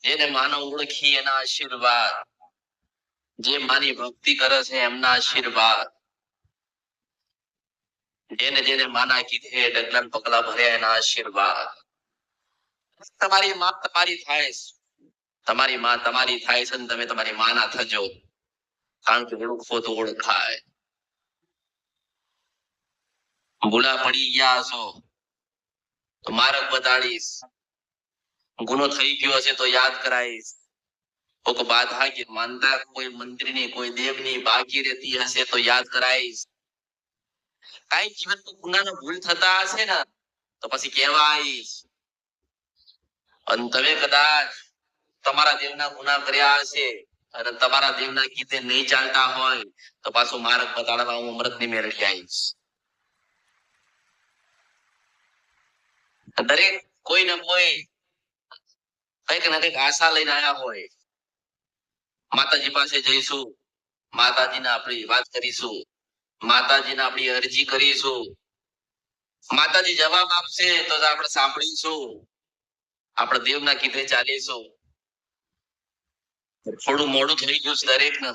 જેને માનો ઓળખી એના આશીર્વાદ, જે માની ભક્તિ કરે છે એમના આશીર્વાદ, જેને જેને માના કીધે ડગલા પગલા ભર્યા એના આશીર્વાદ. તમારી માં તમારી થાય છે, તમારી માં તમારી થાય છે ને તમે તમારી માના થજો, કારણ કે ઓળખો તો ઓળખાય. ભૂલા પડી ગયા છો તો માર્ગ બતાડીશ, ગુનો થઈ ગયો છે તો યાદ કરાવીશ. કોક બાધા કે માનતા કોઈ મંત્રીની કોઈ દેવની બાકી રહેતી હશે તો યાદ કરાવીશ. કઈ જીવન ગુનાનો ભૂલ થતા હશે ને તો પછી કહેવાય. અને તમે કદાચ તમારા દેવના ગુના કર્યા હશે અને તમારા દેવના કીધે નહીં ચાલતા હોય તો પાછું માર્ગ બતાડવા હું અમૃતની મેળવી આવીશ. દરેક કોઈ ને કોઈ કઈક ને કઈક આશા લઈને આવ્યા હોય. માતાજી પાસે જઈશું, માતાજીને આપણી વાત કરીશું, માતાજીને આપણી અરજી કરીશું, માતાજી જવાબ આપશે તો આપણે સાંભળીશું, આપણે દેવના કીધે ચાલીશું. થોડું મોડું થઈ ગયું છે દરેક ને,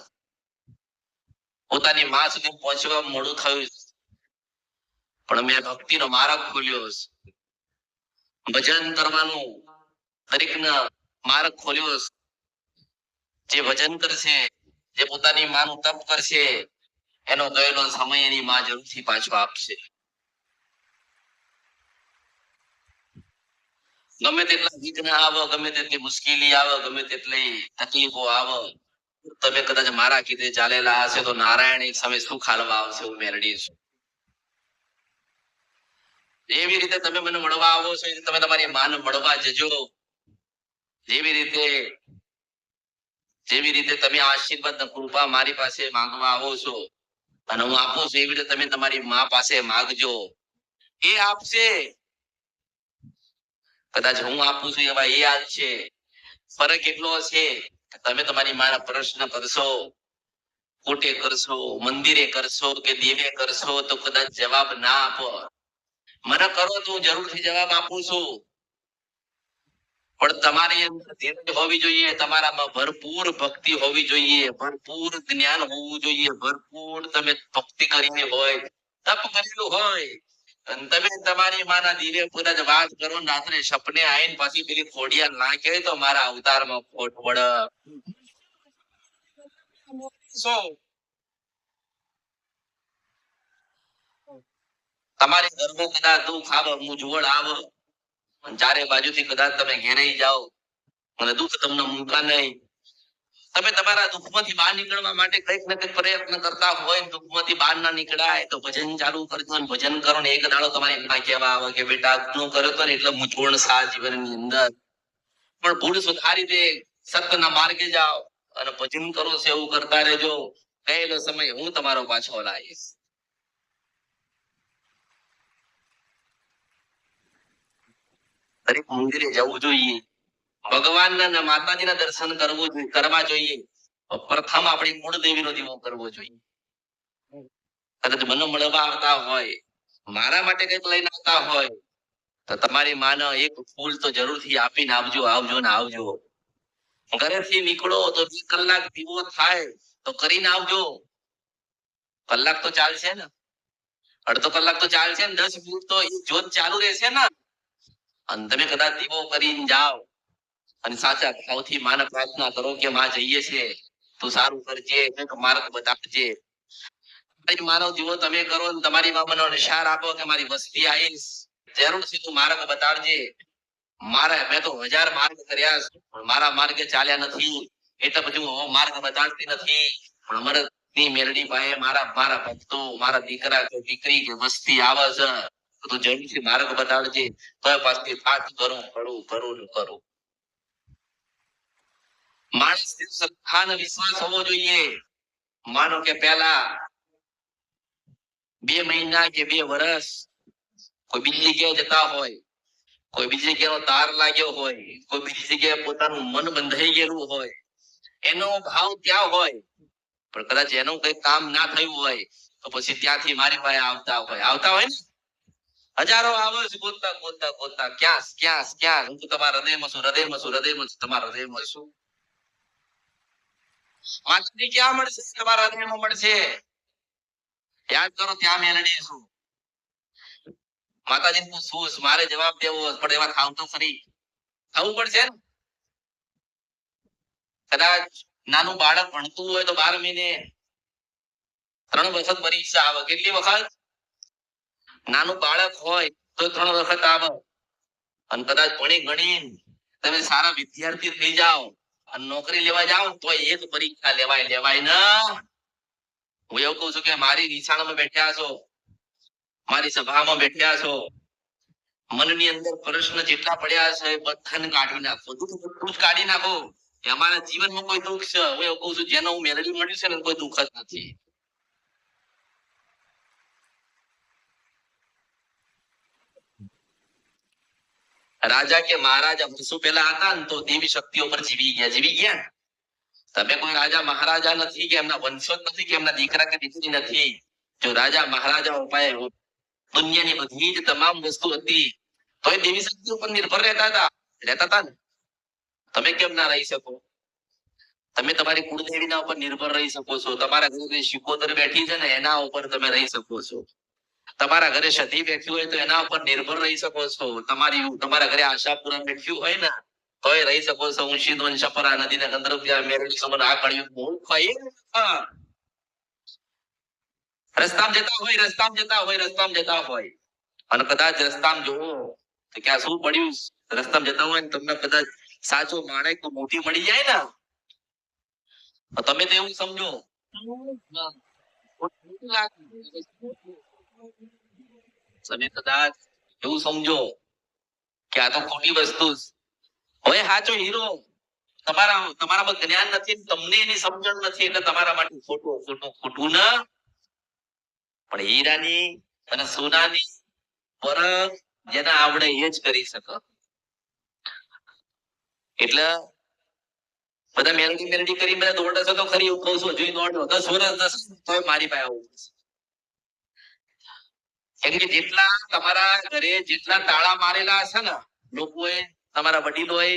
પોતાની માં સુધી પહોંચવા મોડું થયું, પણ મેં ભક્તિનો માર્ગ ખોલ્યો છે. ભજન કરવાનું દરેક ને માર્ગ ખોલ્યો છે. જે ભજન કરશે, જે પોતાની માનું તપ કરશે એનો ગયેલો સમય એની માં જરૂરથી પાછો આપશે. ગમે તેટલા વિઘ્ન આવે, ગમે તેટલી મુશ્કેલી આવે, ગમે તેટલી તકલીફો આવે, તમે કદાચ મારા કીધે ચાલેલા હશે તો નારાયણ એક સમય સુખ હાલવા આવશે, હું મેળવી છું. એવી રીતે તમે મને મળવા આવો છો, તમે તમારી માને મળવા જજો. જેવી રીતે તમે આશીર્વાદ કૃપા મારી પાસે માંગવા આવો છો અને હું આપું છું, એવી રીતે તમે તમારી મા પાસે માંગજો, એ આપશે. કદાચ હું આપું છું એવા એ આપશે. ફરક એટલો છે કે તમે તમારી માના પ્રશ્ન કરશો, કોટે કરશો, મંદિરે કરશો કે દેવે કરશો તો કદાચ જવાબ ના આપો. મને કરો તો હું જરૂરથી જવાબ આપું છું, પણ તમારી અંદર ધીરજ હોવી જોઈએ, તમારામાં ભરપૂર ભક્તિ હોવી જોઈએ, ભરપૂર જ્ઞાન હોવું જોઈએ, ભરપૂર તમે ભક્તિ કરીને હોય, તપ કરેલું હોય અને તમે તમારી માના દિવ્ય કદાચ વાત કરો ને રાત્રે સપને આવીને પાછી પેલી ખોડિયાર ના કહે તો મારા અવતારમાં ખોટ પડે. તમારી ઘરમાં કદાચ દુઃખ આવે, મૂંઝવણ આવે, ચારે બાજુથી કદાચ તમે ઘેરાઈ જાઓ અને દુઃખ તમને મૂકા નહીં, તમે તમારા દુઃખમાંથી બહાર નીકળવા માટે કંઈક ને કંઈક પ્રયત્ન કરતા હોય, દુઃખમાંથી બહાર ના નીકળાય તો ભજન ચાલુ કરજો અને ભજન કરો ને એક દાડો તમારી માં કહેવા આવે કે બેટા ગુનો કર્યો તો ને એટલે મૂંઝવણ સા જીવનની અંદર, પણ ભૂલ સુધારી દે, સત્યના માર્ગે જાઓ અને ભજન કરો છે એવું કરતા રહેજો. ગયેલો સમય હું તમારો પાછો લાવીશ. દરેક મંદિરે જવું જોઈએ, ભગવાનના અને માતાજીના દર્શન કરવા જોઈએ. પ્રથમ આપણી કુળદેવીનો દીવો કરવો જોઈએ. કદાચ મને મળવા આવતા હોય, મારા માટે કંઈક લઈને આવતા હોય તો તમારી માને એક ફૂલ તો જરૂરથી આપીને આવજો, આવજો ને આવજો. ઘરેથી નીકળો તો 2 કલાક દીવો થાય તો કરીને આવજો. કલાક તો ચાલશે ને, અડધો કલાક તો ચાલશે ને, 10 મિનિટ તો એ જ્યોત ચાલુ રહેશે ને. અને તમે કદાચ દીવો કરીને જાઓ અને સાચા ભાવથી માને પ્રાર્થના કરો કે માં જઈએ છે, તું સારું કરજે, કંઈક માર્ગ બતાવજે. માનવ દીવો તમે કરો ને તમારી માં મને નિશાર આપો કે મારી વસ્તી આવીશ, જરૂરથી તું માર્ગ બતાવજે. મેં તો 1000 માર્ગ કર્યા પણ મારા માર્ગે ચાલ્યા નથી, એટલે પછી હું માર્ગ બતાડતી નથી. પણ અમરતની મેરડી પાસે મારા ભક્તો, મારા દીકરા કે દીકરી કે વસ્તી આવે છે તો જરૂરથી માર્ગ બતાડજે. તો પાછી થાક કરું. માણસ શ્રદ્ધા અને વિશ્વાસ હોવો જોઈએ. માનો કે પહેલા 2 મહિના કે 2 વર્ષ કોઈ બીજી જગ્યાએ જતા હોય, કોઈ બીજી જગ્યાનો તાર લાગ્યો હોય, કોઈ બીજી જગ્યાએ પોતાનું મન બંધાઈ ગયેલું હોય, એનો ભાવ ત્યાં હોય, પણ કદાચ એનું કઈ કામ ના થયું હોય તો પછી ત્યાંથી મારી પાસે આવતા હોય ને. હજારો આવે છે ગોતતા ગોતતા ગોતતા, ક્યાં ક્યાં ક્યાં? હું તો તમારા હૃદયમાં છું, હૃદયમાં છું, હૃદયમાં છું, તમારા હૃદયમાં છું. માતાજી ક્યાં મળશે? તમારા હૃદયમાં મળશે. યાદ કરો, ત્યાં મેલડી છું. માતાજી નું શું મારે જવાબ દેવો પણ એવા ખાવ તો ખરી, ખાવું પડશે ને. કદાચ નાનું બાળક ભણતું હોય તો 12 મહિને 3 વખત પરીક્ષા આવે. કેટલી વખત? નાનું બાળક હોય તો 3 વખત આવે. અને કદાચ ભણી ગણી તમે સારા વિદ્યાર્થી થઈ જાઓ અને નોકરી લેવા જાઓ તો એક પરીક્ષા લેવાય ના. હું એવું કહું છું કે મારી નિશાળમાં બેઠ્યા છો, મારી સભામાં બેઠ્યા છો, મનની અંદર પ્રશ્ન જેટલા પડ્યા છે બધાને કાઢી નાખો, બધું કાઢી નાખો. અમારા જીવનમાં કોઈ દુઃખ છે, હું એવું કહું છું જેનો હું મેળવી મળ્યું છે ને કોઈ દુઃખ જ નથી. રાજા કે મહારાજા વર્ષો પહેલા હતા ને તો દેવી શક્તિઓ પર જીવી ગયા. તમે કોઈ રાજા મહારાજા નથી કે એમના વંશજ નથી કે એમના દીકરા કે દીકરી નથી. જો રાજા મહારાજા ઉપાય દુનિયાની બધી જ તમામ વસ્તુ હતી તો એ દેવી શક્તિઓ પર નિર્ભર રહેતા હતા ને. તમે કેમ ના રહી શકો? તમે તમારી કુળદેવીના ઉપર નિર્ભર રહી શકો છો. તમારા ઘરે શિકોતર બેઠી છે ને એના ઉપર તમે રહી શકો છો. તમારા ઘરે સતી બેઠી હોય તો એના ઉપર નિર્ભર રહી શકો છો. તમારા ઘરે આશાપુરા બેઠ્યું હોય ને તોય રહી શકો છો. ઊંચી છપરા નદીના ગંધર્વ ત્યાં મેરડી સમર આ કળિયુગ બહુ ખાઈ. રસ્તામાં જતા હોય અને કદાચ રસ્તામાં જોવો તો ક્યાં શું પડ્યું? રસ્તામાં જતા હોય ને તમને કદાચ સાચો માણેક તો મોટી મળી જાય ને તમે તો એવું સમજો તમે કદાચ એવું સમજો કે આ તો ખોટી વસ્તુ. હવે સાચો હીરો તમારામાં જ્ઞાન નથી, તમને એની સમજણ નથી એટલે તમારા માટે ખોટું ના. પણ હીરાની અને સોનાની પરખ જેને આવડે એ જ કરી શકે. એટલે બધા મેલડી કરી બધા દોડે છે તો ખરી એવું કહું છું. જોઈ દોડો 10 વર્ષ તો મારી પાસે આવું. કેમ કે જેટલા તમારા ઘરે જેટલા તાળા મારેલા છે ને લોકોએ, તમારા વડીલોએ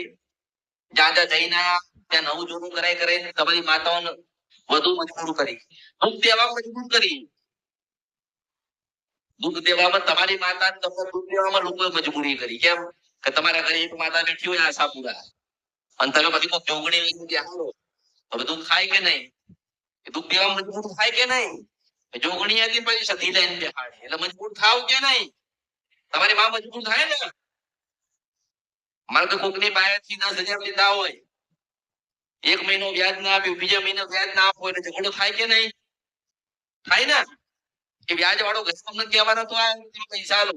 જ્યાં જ્યાં જઈને ત્યાં નવું જૂનું કરાય તમારી માતાઓને વધુ મજબૂર કરી, દુઃખ દેવામાં મજબૂર કરી. દુઃખ દેવામાં તમારી માતા તમને દુઃખ દેવામાં લોકોએ મજબૂરી કરી. કેમ કે તમારા ઘરે એક માતા બેઠી હોય આશાપુરા અને તમે પછી કોઈ જોગણી લઈને ત્યાં આવો તો બધું ખાય કે નહીં? દુઃખ દેવામાં મજબૂર થાય કે નહીં? જોગણી હતી પછી સતી લઈને બેહાડે એટલે મજબૂર થાવ કે નહીં? તમારી માં મજબૂર થાય ને. મારે તો કોકની પાસેથી 10,000 લીધા હોય, 1 મહિનો વ્યાજ ના આપ્યું, બીજા મહિને વ્યાજ ના આપો એટલે ઝઘડો થાય કે નહીં? થાય ને. કે વ્યાજ વાળો ઘરમાં કહેવાનો તો આ પૈસા લો,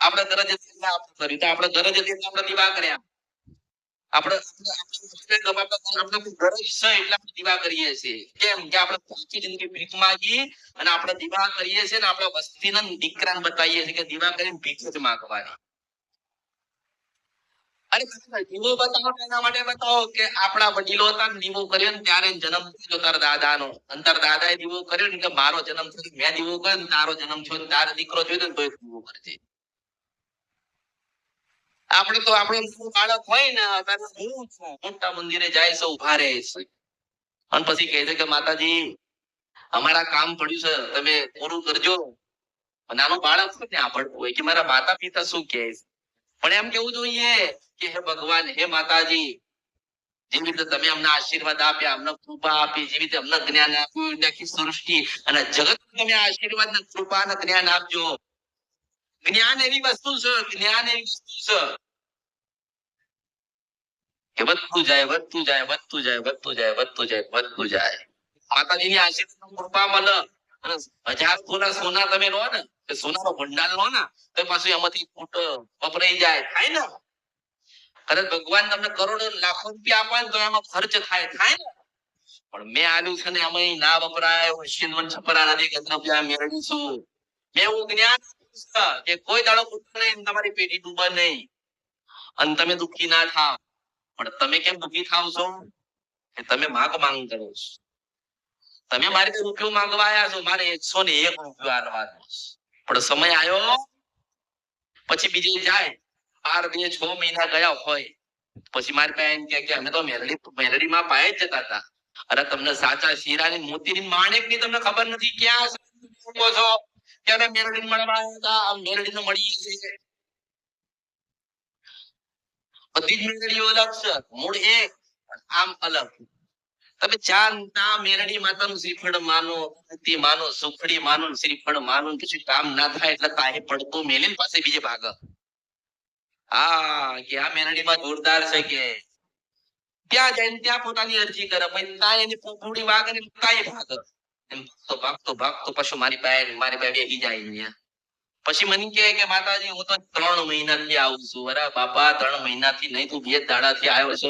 આપણે ગરજ હતી આપણે કર્યું, તો આપણે ગરજ હતી આપણે દીવા કર્યા. આપણે ગરજ છે એટલે આપણે દીવા કરીએ છીએ. કેમ કે આપણે આખી જિંદગી ભીખ માંગી અને આપણે દીવા કરીએ છીએ ને આપણે વસ્તીના દીકરાને બતાવીએ છીએ કે દીવા કરીને ભીખ જ માંગવાની. અરે દીવો બતાવો એના માટે બતાવો કે આપણા વડીલો હતા ને દીવો કર્યો ને ત્યારે જન્મ થયો તારા દાદાનો, અને તારા દાદાએ દીવો કર્યો ને કે મારો જન્મ થયો, મેં દીવો કર્યો ને તારો જન્મ થયો, તારો દીકરો થયો ને તોય દીવો કરજે. આપણે તો આપણો બાળક હોય ને હું મોટા મંદિરે જાય છે, ઉભા રહે છે અને પછી કહે છે કે માતાજી અમારા કામ પડ્યું છે તમે પૂરું કરજો. નાનું બાળક ને આપડતું હોય કે મારા માતા પિતા શું કહે છે, પણ એમ કેવું જોઈએ કે હે ભગવાન, હે માતાજી, જેવી રીતે તમે અમને આશીર્વાદ આપ્યા, અમને કૃપા આપી, જેવી રીતે અમને જ્ઞાન આપ્યું, આખી સૃષ્ટિ અને જગત તમે આશીર્વાદ ને કૃપા ને જ્ઞાન આપજો. જ્ઞાન એવી વસ્તુ છે, જ્ઞાન એવી વસ્તુ છે કે વધતું જાય વધતું જાય વધતું જાય વધતું જાય વધતું જાય વધતું જાય. માતાજીની આશીર્વાદ કૃપા મળે અને 1000 તોલા સોના તમે લો ને, સોનાનો ભંડાર લો ને તો પાછું એમાંથી ફૂટ વપરાઈ જાય, થાય ને. કદાચ ભગવાન તમને કરોડો લાખો રૂપિયા આપે ને તો એમાં ખર્ચ થાય ને. પણ મેં આલ્યું છે ને એમાં ના વપરાય. છપરા નદી ગંદ્રપ્યા મેળવી છું. મેં એવું જ્ઞાન કે કોઈ દાડો નહીં, તમારી પેઢી ડૂબે નહીં અને તમે દુઃખી ના થાવ. પણ તમે કેમ દુઃખી થાવ છો? કે તમે માંગ કરો છો. તમે મારી રૂપિયો માંગવા આવ્યા છો, મારે 101 રૂપિયો આલવાનો. પણ સમય આવ્યો પછી બીજે જાય 12-6 મહિના ગયા હોય પછી મારી પાસે એમ કે અમે તો મેરડીમાં પાયે જ જતા હતા. અરે તમને સાચા શીરાની મોતીની માણેકની તમને ખબર નથી ક્યાં છો કે અમે મેરડી મળવા આવ્યા હતા, આ મેરડીને મળીએ છીએ. બધી જ મેરડીઓ અલગ છે, મૂળ એક આમ અલગ. તમે ચાંદના મેરડી માતાનું શ્રીફળ માનો, તે માનો, સુખડી માનો, શ્રીફળ માનો, પછી કામ ના થાય એટલે તાહે પડતો મેલીને પાસે બીજે ભાગ. હા કે આ મેરડીમાં જોરદાર છે કે ત્યાં જઈને ત્યાં પોતાની અરજી કરે, પછી ત્યાં એની પૂરી વાગે ને ત્યાં ભાગ. એમ ભાગતો ભાગતો પછી મારી પાસે બેસી જાય ત્યાં. પછી મને કે માતાજી હું તો 3 મહિનાથી આવું છું. અરે બાપા 3 મહિનાથી નહીં, તું 2 દાડાથી આવ્યો છે.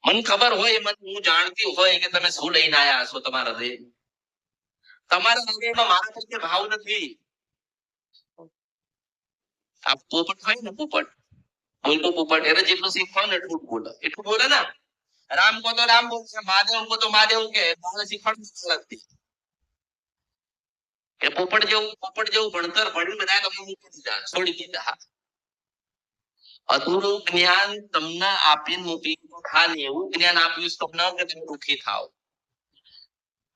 મને ખબર હોય, હું જાણતી હોય કે તમે શું લઈને આયા છો તમારા હૃદય. તમારા હૃદયમાં મારા પ્રત્યે ભાવ નથી. આ પોપટ હોય ને, પોપટ બોલતો પોપટ એને જેટલું શીખવો ને એટલું બોલે ને. રામ કો તો રામ બોલશે, મહાદેવ કો તો મહાદેવ કે શીખવાડતું નથી. એ પોપટ જેવું ભણતર ભણી બધા તમે મૂકી દીધા, છોડી દીધા. અધૂરું જ્ઞાન તમને આપીને મૂકી ખાને એવું જ્ઞાન આપ્યું તમને કે તમે દુઃખી થાવ.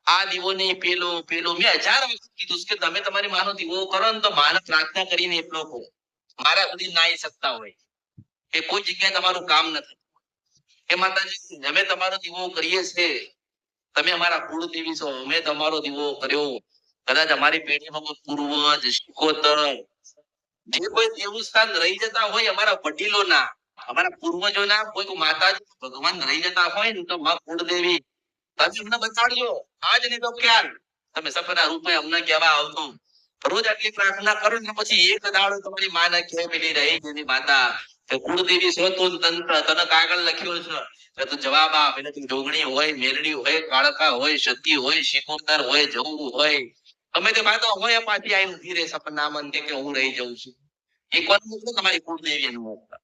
આ દીવો ને પેલો મેં 1000 વખત કીધું કે તમે તમારી માનો દીવો કરો ને તો માને પ્રાર્થના કરીને એટલો કહો મારા સુધી ના આવી શકતા હોય કે કોઈ જગ્યાએ તમારું કામ નથી. એ માતાજી અમે તમારો દીવો કરીએ છીએ, તમે અમારા કુળદેવી છો, અમે તમારો દીવો કર્યો. કદાચ અમારી પેઢીમાં કોઈ પૂર્વજ શિકોતર જે કોઈ દેવસ્થાન રહી જતા હોય અમારા વડીલોના, અમારા પૂર્વજોના, કોઈ માતાજી ભગવાન રહી જતા હોય ને તો માં કુળદેવી તમે અમને બચાડજો. આજ નહીં તો ક્યાં તમે સપના રૂપે અમને કહેવા આવતો. રોજ આટલી પ્રાર્થના કરો ને પછી એક દાડો તમારી માને કહે પેલી રહી ગયેલી માતા કે કુળદેવી છો તું તંત્ર તને કાગળ લખ્યો છે તું જવાબ આપ. એટલે તું જોગણી હોય, મેરડી હોય, કાળકા હોય, સતી હોય, શિકોતર હોય, જવું હોય, અમે તે માતા હોય પાછી આવીને ઉભી રહે સપનામાં કે હું રહી જાઉં છું. એક વાર મોકલો તમારી કુળદેવી એનું મોકલો.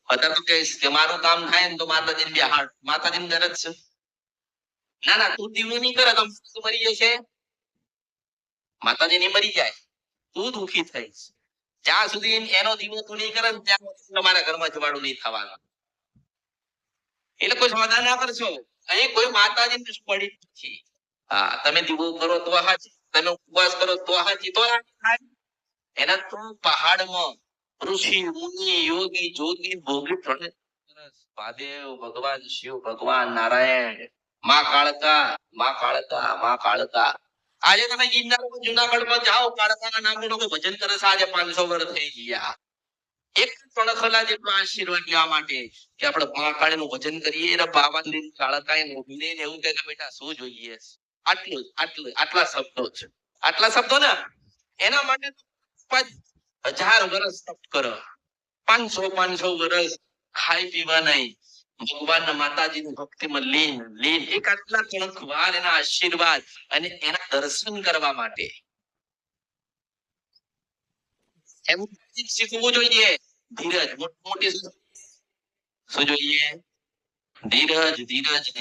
અત્યારે તો કહીશ કે મારું કામ થાય ને તો માતાજીને બે હાથ, માતાજીને દરજ છે. ના ના તું દીવો નહીં કરે તો મરી જશે. માતાજી ની મરી જાય તું દુઃખી થઈશ. જ્યાં સુધી એનો દીવો તું નહીં કરે ને ત્યાં તમારા ઘરમાં જવાડું નહીં થવાનું. એટલે કોઈ સમાધાન ના કરશો. અહીં કોઈ માતાજી પડી નથી. હા તમે દીવો કરો તો હાચી, તમે ઉપવાસ કરો તો હાચી, તો એના તો પહાડમાં ઋષિ મુનિ યોગી જોગી ભોગી મહાદેવ ભગવાન શિવ ભગવાન નારાયણ માં કાળકા માં કાળકા માં કાળકા. આજે તમે ગિરનારમાં જુનાગઢમાં જાઓ કાળકાના નામનું લોકો ભજન કરે છે. આજે 500 વર્ષ થઈ ગયા. એક તણખલા જેટલો આશીર્વાદ લેવા માટે કે આપણે મહાકાળીનું ભજન કરીએ ને બાવાની કાળકાએ મોભીને એવું કહે કે બેટા શું જોઈએ આટલું આટલા શબ્દો છે. આટલા શબ્દો ને એના માટે 1000 વર્ષ તપ કરો, 500 વર્ષ ખાઈ પીવા નહીં, ભગવાન માતાજીની ભક્તિમાં લીન એક આટલા તણખવાર એના આશીર્વાદ અને એના દર્શન કરવા માટે એમ શીખવું જોઈએ. ધીરજ મોટી શું જોઈએ? ધીરજ.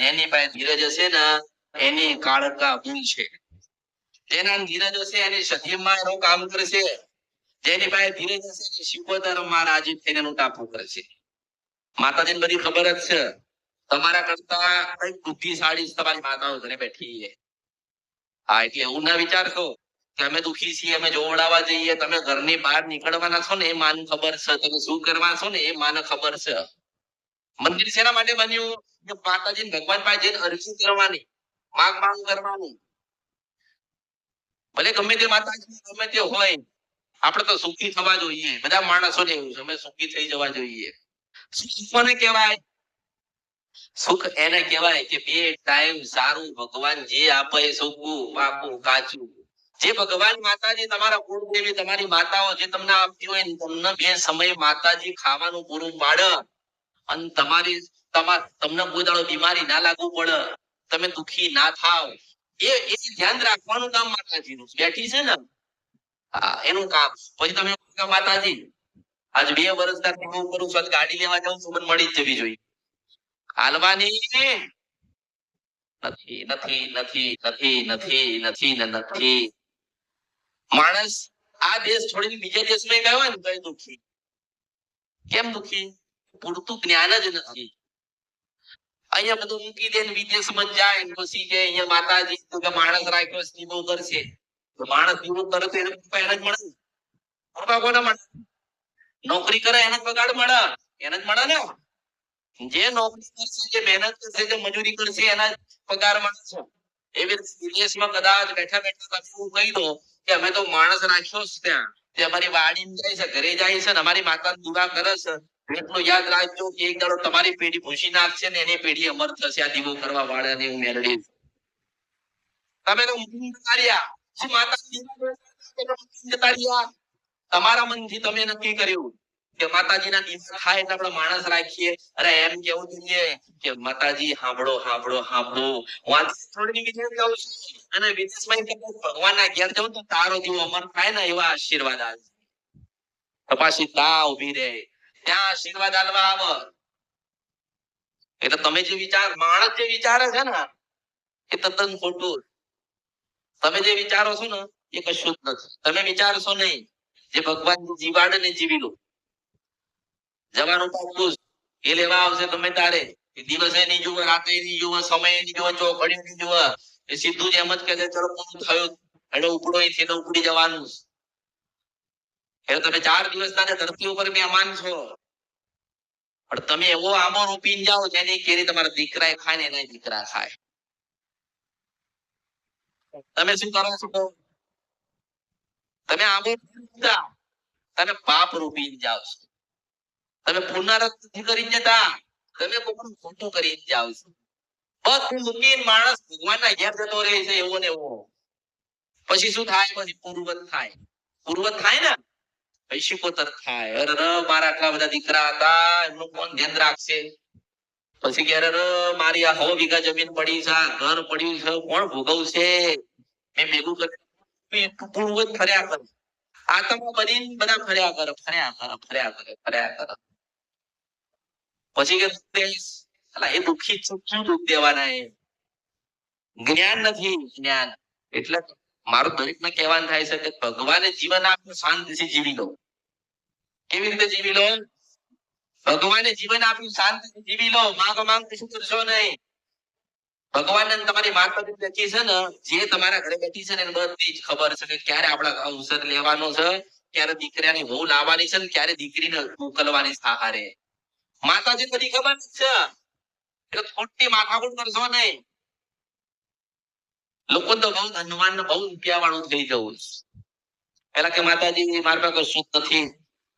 એની પાસે ધીરજ હશે ને એની કાળકા ભૂલ છે. જેના ધીરજ હશે એની સદીમાં એનું કામ કરશે. જેની પાસે ધીરજ હશે એ શિકોતરમાં રાજી થઈને એનું ટાપું કરશે. માતાજીને બધી ખબર જ છે. તમારા કરતા કઈ બુદ્ધિશાળી તમારી માતાઓ ઘરે બેઠી છે. હા એટલે એવું ના વિચારશો કે અમે દુખી છીએ, અમે જોવડાવવા જઈએ. તમે ઘરની બહાર નીકળવાના છો ને એ માને ખબર છે, તમે શું કરવા છો ને એ માને ખબર છે. મંદિર શેના માટે બન્યું? કે માતાજી ભગવાન પાસે જઈને અરજી કરવાની, માંગ કરવાની. ભલે ગમે તે માતાજી ગમે તે હોય, આપણે તો સુખી થવા જોઈએ. બધા માણસોને એવું છે અમે સુખી થઈ જવા જોઈએ. સુખ કોને કહેવાય? સુખ એને કહેવાય કે બે ટાઈમ સારું ભગવાન જે આપે સૂકું પાકું કાચું. જે ભગવાન માતાજી તમારા કુળદેવી તમારી માતાઓ જે તમને આપતી હોય તમને બે સમય માતાજી ખાવાનું પૂરું પાડે અને તમને કોઈ દાડો બીમારી ના લાગુ પડે, તમે દુખી ના થાવ, એ ધ્યાન રાખવાનું કામ માતાજીનું બેઠી છે ને. હા એનું કામ. પછી તમે માતાજી આજ 2 વર્ષ હું કરું છું, ગાડી લેવા જાઉં છું, મને મળી જ જવી જોઈએ. હાલવાની નથી. માણસ આ દેશ છોડીને બીજા દેશમાં ગયો હોય ને તો એ દુઃખી. કેમ દુઃખી? પૂરતું જ્ઞાન જ નથી. અહીંયા બધું મૂકી દે વિદેશમાં જાય પછી કે અહીંયા માતાજી કે માણસ રાખ્યો દીવો કરશે. તો માણસ દીવો કરે તો એને એને જ મળે. કોને મળે? નોકરી કરે એને પગાર મળે. એને જ મળે ને. જે નોકરી કરશે, જે મહેનત કરશે, જે મજૂરી કરશે એના પગાર મળે છે. એવી રીતે વિદેશમાં કદાચ બેઠા બેઠા તમે એવું કહી દો કે અમે તો માણસ રાખ્યો છે ત્યાં, તે અમારી વાડીમાં જાય છે, ઘરે જાય છે ને અમારી માતા દીવા કરે છે. એટલું યાદ રાખજો કે એક દાડો તમારી પેઢી ભૂસી નાખશે ને એની પેઢી અમર થશે આ દીવો કરવા વાળાને હું મેળવી. તમે તો માતા તમારા મનથી તમે નક્કી કર્યું કે માતાજીના દીવા થાય એટલે આપણે માણસ રાખીએ. અરે એમ કેવું જોઈએ કે માતાજી સાંભળો સાંભળો સાંભળો. હું થોડી વિદેશ જાઉં છું અને વિદેશમાં ભગવાનના ઘેર જાઉં તો તારો દીવો અમર થાય ને એવા આશીર્વાદ આવે. તપાસી તા ઉભી રહે ત્યાં આશીર્વાદ આલવા આવે. એટલે તમે જે વિચાર માણસ જે વિચારે છે ને એ તદ્દન ખોટું. તમે જે વિચારો છો ને એ કશું જ નથી. તમે વિચારશો નહીં જે ભગવાન જીવાડે ને જીવી લો. જવાનું પાકું એ લેવા આવશે તમે તારે દિવસે નહીં જુઓ, રાતે નહીં જુઓ, સમય નહીં જુઓ, ચોઘડિયું નહીં જુઓ. એ સીધું જ એમ જ કહે છે ચલો પૂરું થયું એને ઉપડો અહીંથી ઉપડી જવાનું. એટલે તમે 4 દિવસના ધરતી ઉપર મહેમાન છો પણ તમે એવો આંબો રોપીને જાઓ જેની કેરી તમારા દીકરા ખાય ને એના દીકરા ખાય. તમે શું કરો છો? તમે આંબો તમે પાપ રોપીને જાઓ છો. તમે પુનરાવર્ત નથી કરી જતા, તમે કોઈનું ખોટું કરીને જાઓ છો. બધું મૂકીને માણસ ભગવાનના ઘેર જતો રહે છે એવો ને એવો. પછી શું થાય? પછી પૂર્વત થાય. પૂર્વત થાય ને પછી શિકોતર થાય. અરે મારા આટલા બધા દીકરા હતા એમનું કોણ ધ્યાન રાખશે? પછી કે અરે મારી આ 100 વીઘા જમીન પડી છે, ઘર પડ્યું છે, કોણ ભોગવશે? મેં ભેગું કર્યું પૂર્વત ફર્યા કરે. આત્મા બનીને બધા ફર્યા કરે ફર્યા કરે ફર્યા કરે ફર્યા કરે. પછી કે એ દુઃખી શું દુઃખ દેવાના? એ જ્ઞાન નથી. જ્ઞાન એટલે મારું દરેક ને કહેવાનું થાય છે કે ભગવાને જીવન આપ્યું શાંતિથી જીવી લો. કેવી રીતે જીવી લો? ભગવાને જીવન આપ્યું શાંતિથી જીવી લો. માંગો માંગ કશું કરશો નહીં. ભગવાનને તમારી માતા બેઠી છે ને જે તમારા ઘરે બેઠી છે ને એને બધી જ ખબર છે કે ક્યારે આપણા અવસર લેવાનો છે, ક્યારે દીકરાની વહુ લાવવાની છે ને ક્યારે દીકરીને મોકલવાની સહારે. માતાજી બધી ખબર છે એટલે ખોટી માથાકૂટ કરશો નહીં. લોકો તો બહુ ધનવાન ને બહુ રૂપિયા વાળું થઈ જવું. પેલા કે માતાજી મારા પાસે કશું નથી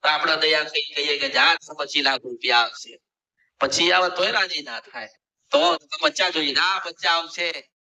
તો આપણે દયા થઈ કહીએ કે જા 25 લાખ રૂપિયા આવશે. પછી આવે તોય રાજી ના થાય. તો બચ્ચા જોઈએ ના બચ્ચા આવશે